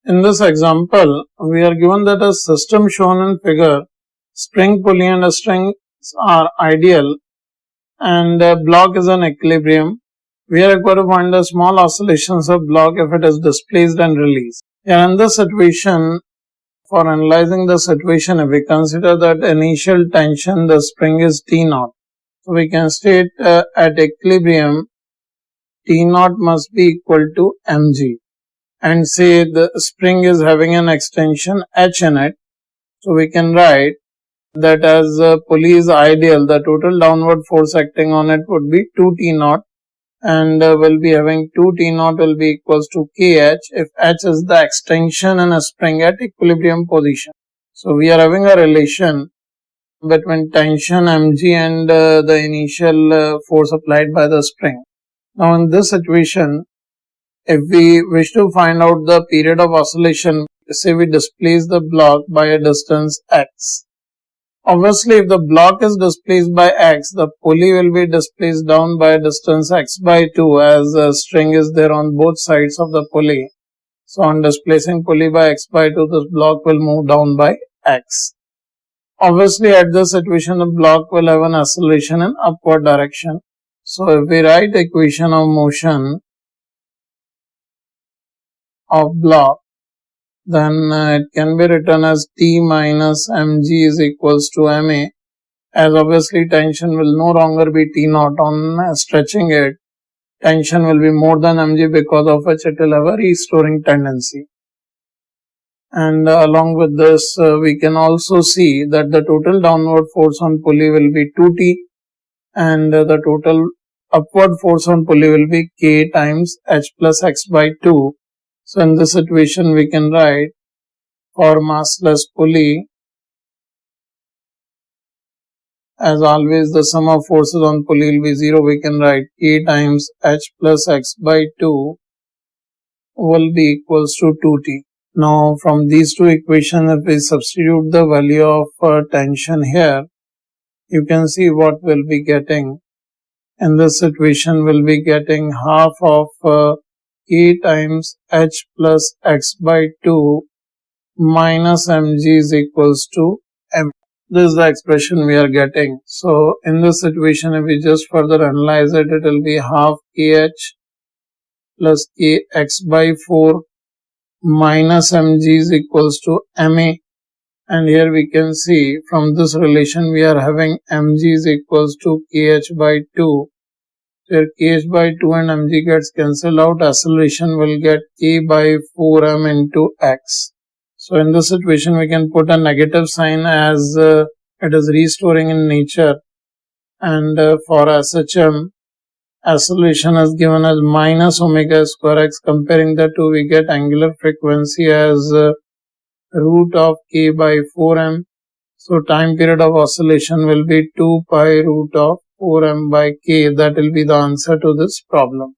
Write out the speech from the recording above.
In this example, we are given that a system shown in figure, spring, pulley and strings are ideal and block is in equilibrium. We are required to find the small oscillations of block if it is displaced and released. And in this situation, for analyzing the situation, if we consider that initial tension, the spring is T0. So we can state at equilibrium, T0 must be equal to mg. And say the spring is having an extension H in it. So we can write that as pulley is ideal, the total downward force acting on it would be 2T0 and will be having 2T0 will be equals to KH if H is the extension in a spring at equilibrium position. So we are having a relation between tension mg and the initial force applied by the spring. Now in this situation, if we wish to find out the period of oscillation, say we displace the block by a distance x. Obviously, if the block is displaced by x, the pulley will be displaced down by a distance x by 2 as the string is there on both sides of the pulley. So on displacing pulley by x by 2, this block will move down by x. Obviously, at this situation, the block will have an acceleration in upward direction. So if we write equation of motion of block, then it can be written as T minus mg is equals to ma, as obviously tension will no longer be T0 on stretching it. Tension will be more than mg, because of which it will have a restoring tendency. And along with this, we can also see that the total downward force on pulley will be 2T and the total upward force on pulley will be K times H plus X by 2. So in this situation, we can write for massless pulley, as always the sum of forces on pulley will be 0. We can write K times H plus X by 2 will be equals to 2T. Now from these two equations, if we substitute the value of tension here, you can see what we'll be getting. In this situation, we'll be getting half of K times H plus X by 2 minus mg is equals to m. This is the expression we are getting. So in this situation, if we just further analyze it, it will be half kh plus kx by 4 minus mg is equals to ma. And here we can see from this relation we are having mg is equals to kh by 2. Here kh by 2 and mg gets cancelled out. Acceleration will get k by 4m into x. So in this situation, we can put a negative sign as it is restoring in nature. And for SHM, acceleration is given as minus omega square x. Comparing the two, we get angular frequency as root of k by 4m. So time period of oscillation will be 2 pi root of 4m by k. That will be the answer to this problem.